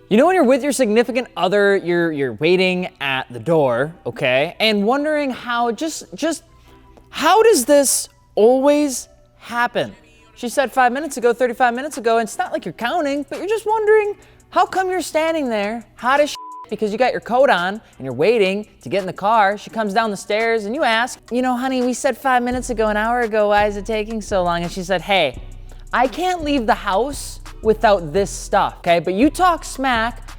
You know when you're with your significant other, you're waiting at the door, okay? And wondering how how does this always happen? She said 5 minutes ago, 35 minutes ago, and it's not like you're counting, but you're just wondering, how come you're standing there hot as because you got your coat on and you're waiting to get in the car. She comes down the stairs and you ask, you know, honey, we said 5 minutes ago, an hour ago, why is it taking so long? And she said, hey, I can't leave the house without this stuff, okay? But you talk smack,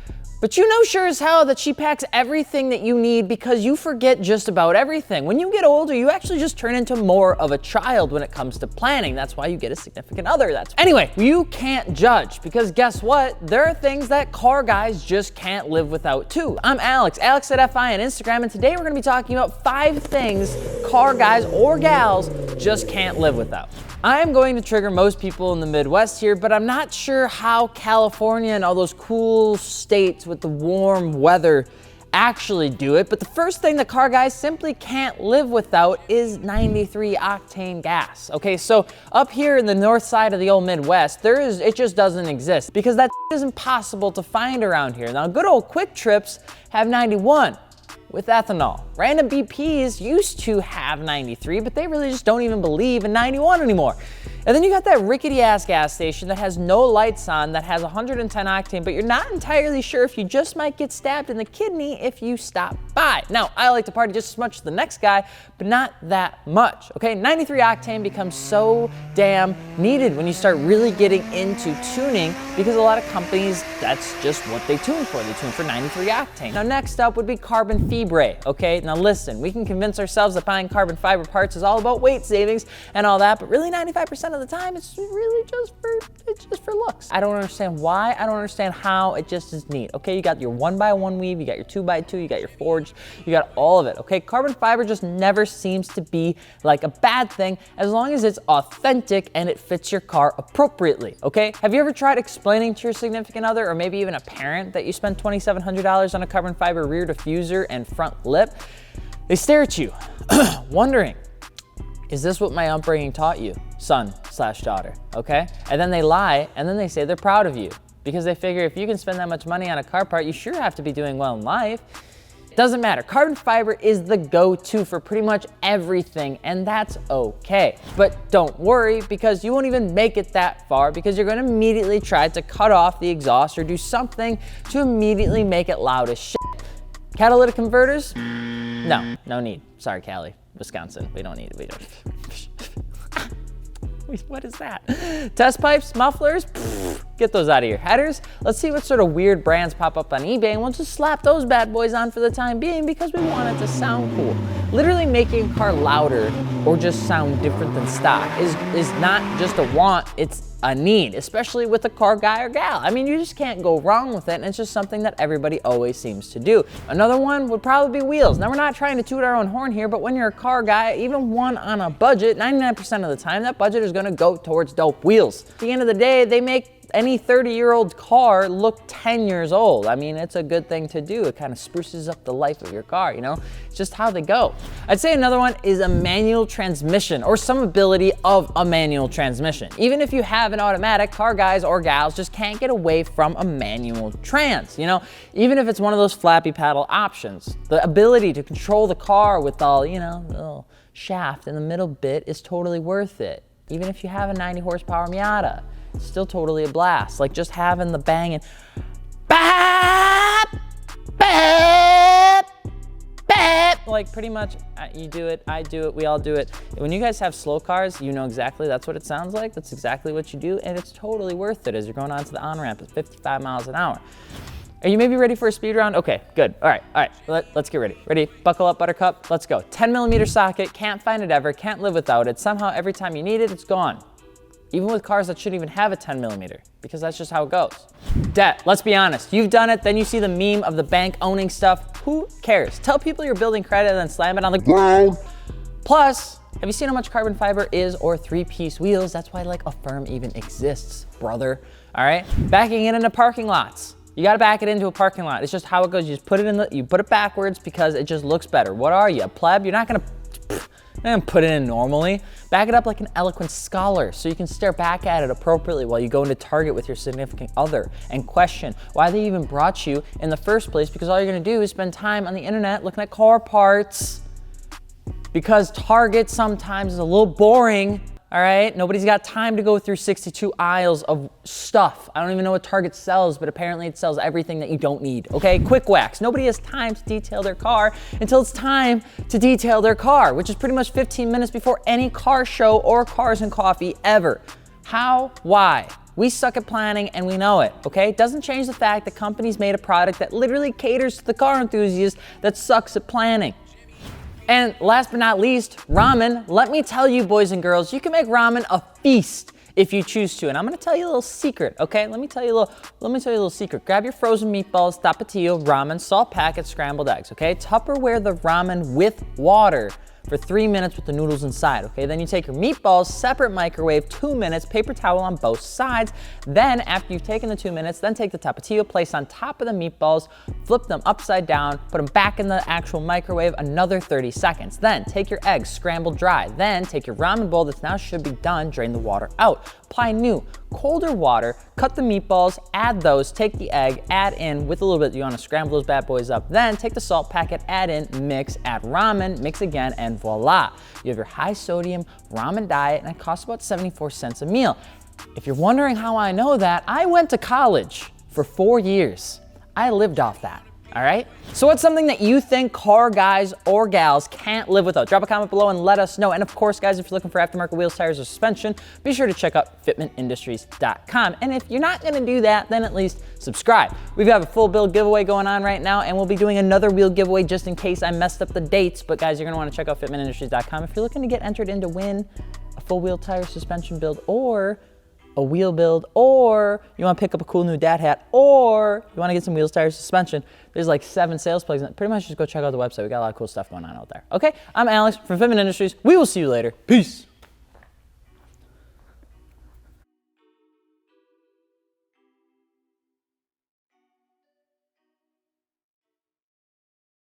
but you know sure as hell that she packs everything that you need because you forget just about everything. When you get older, you actually just turn into more of a child when it comes to planning. That's why you get a significant other. Anyway, you can't judge because guess what? There are things that car guys just can't live without too. I'm Alex at FI on Instagram, and today we're gonna be talking about 5 things car guys or gals just can't live without. I am going to trigger most people in the Midwest here, but I'm not sure how California and all those cool states with the warm weather actually do it. But the first thing that car guys simply can't live without is 93 octane gas. Okay, so up here in the north side of the old Midwest, it just doesn't exist because that is impossible to find around here. Now, good old Quick Trips have 91. With ethanol. Random BPs used to have 93, but they really just don't even believe in 91 anymore. And then you got that rickety ass gas station that has no lights on, that has 110 octane, but you're not entirely sure if you just might get stabbed in the kidney if you stop by. Now, I like to party just as much as the next guy, but not that much, okay? 93 octane becomes so damn needed when you start really getting into tuning because a lot of companies, that's just what they tune for. They tune for 93 octane. Now, next up would be carbon fibre, okay? Now listen, we can convince ourselves that buying carbon fiber parts is all about weight savings and all that, but really 95% of the time, it's really just for looks. I don't understand why, I don't understand how, it just is neat. Okay, you got your 1x1 weave, you got your 2x2, you got your forged, you got all of it, okay? Carbon fiber just never seems to be like a bad thing as long as it's authentic and it fits your car appropriately, okay? Have you ever tried explaining to your significant other or maybe even a parent that you spent $2,700 on a carbon fiber rear diffuser and front lip? They stare at you, wondering, is this what my upbringing taught you, son/daughter, okay? And then they lie, and then they say they're proud of you because they figure if you can spend that much money on a car part, you sure have to be doing well in life. Doesn't matter, carbon fiber is the go-to for pretty much everything, and that's okay. But don't worry, because you won't even make it that far because you're gonna immediately try to cut off the exhaust or do something to immediately make it loud as shit. Catalytic converters? No need. Sorry, Cali, Wisconsin, we don't need it, we don't. What is that? Test pipes, mufflers, get those out of your headers. Let's see what sort of weird brands pop up on eBay and we'll just slap those bad boys on for the time being because we want it to sound cool. Literally making a car louder or just sound different than stock is not just a want, it's a need, especially with a car guy or gal. I mean, you just can't go wrong with it, and it's just something that everybody always seems to do. Another one would probably be wheels. Now, we're not trying to toot our own horn here, but when you're a car guy, even one on a budget, 99% of the time, that budget is gonna go towards dope wheels. At the end of the day, they make any 30-year-old car look 10 years old. I mean, it's a good thing to do. It kind of spruces up the life of your car, you know? It's just how they go. I'd say another one is a manual transmission or some ability of a manual transmission. Even if you have an automatic, car guys or gals just can't get away from a manual trans, you know? Even if it's one of those flappy paddle options. The ability to control the car with all, you know, the little shaft in the middle bit is totally worth it. Even if you have a 90 horsepower Miata. Still totally a blast. Like just having the banging, bap, bap, bap. Like pretty much you do it, I do it, we all do it. When you guys have slow cars, you know exactly that's what it sounds like. That's exactly what you do, and it's totally worth it as you're going onto the on-ramp at 55 miles an hour. Are you maybe ready for a speed round? Okay, good. All right. Let's get ready. Ready? Buckle up, buttercup. Let's go. 10mm socket, can't find it ever, can't live without it. Somehow every time you need it, it's gone. Even with cars that shouldn't even have a 10mm, because that's just how it goes. Debt, let's be honest. You've done it, then you see the meme of the bank owning stuff. Who cares? Tell people you're building credit and then slam it on the ground. Plus, have you seen how much carbon fiber is or 3-piece wheels? That's why like a firm even exists, brother. All right, backing it into parking lots. You gotta back it into a parking lot. It's just how it goes. You just put it in you put it backwards because it just looks better. What are you, a pleb? You're not gonna and put it in normally. Back it up like an eloquent scholar so you can stare back at it appropriately while you go into Target with your significant other and question why they even brought you in the first place, because all you're gonna do is spend time on the internet looking at car parts. Because Target sometimes is a little boring, all right? Nobody's got time to go through 62 aisles of stuff. I don't even know what Target sells, but apparently it sells everything that you don't need, okay? Quick wax. Nobody has time to detail their car until it's time to detail their car, which is pretty much 15 minutes before any car show or Cars and Coffee ever. How? Why? We suck at planning and we know it, okay? It doesn't change the fact that companies made a product that literally caters to the car enthusiast that sucks at planning. And last but not least, ramen. Let me tell you, boys and girls, you can make ramen a feast if you choose to. And I'm gonna tell you a little secret, okay? Let me tell you a little secret. Grab your frozen meatballs, tapatio, ramen, salt packets, scrambled eggs, okay? Tupperware the ramen with water for 3 minutes with the noodles inside, okay? Then you take your meatballs, separate microwave, 2 minutes, paper towel on both sides. Then after you've taken the 2 minutes, then take the tapatio, place on top of the meatballs, flip them upside down, put them back in the actual microwave, another 30 seconds. Then take your eggs, scramble dry. Then take your ramen bowl that's now should be done, drain the water out. Apply new, colder water, cut the meatballs, add those, take the egg, add in with a little bit, you wanna scramble those bad boys up. Then take the salt packet, add in, mix, add ramen, mix again, and voila. You have your high sodium ramen diet, and it costs about 74 cents a meal. If you're wondering how I know that, I went to college for 4 years. I lived off that. All right? So what's something that you think car guys or gals can't live without? Drop a comment below and let us know. And of course, guys, if you're looking for aftermarket wheels, tires, or suspension, be sure to check out fitmentindustries.com. And if you're not gonna do that, then at least subscribe. We've got a full build giveaway going on right now, and we'll be doing another wheel giveaway just in case I messed up the dates. But guys, you're gonna wanna check out fitmentindustries.com if you're looking to get entered into win a full wheel tire suspension build, or a wheel build, or you want to pick up a cool new dad hat, or you want to get some wheels, tires, suspension. There's like 7 sales plugs. Pretty much just go check out the website. We got a lot of cool stuff going on out there. Okay, I'm Alex from Fitment Industries. We will see you later. Peace.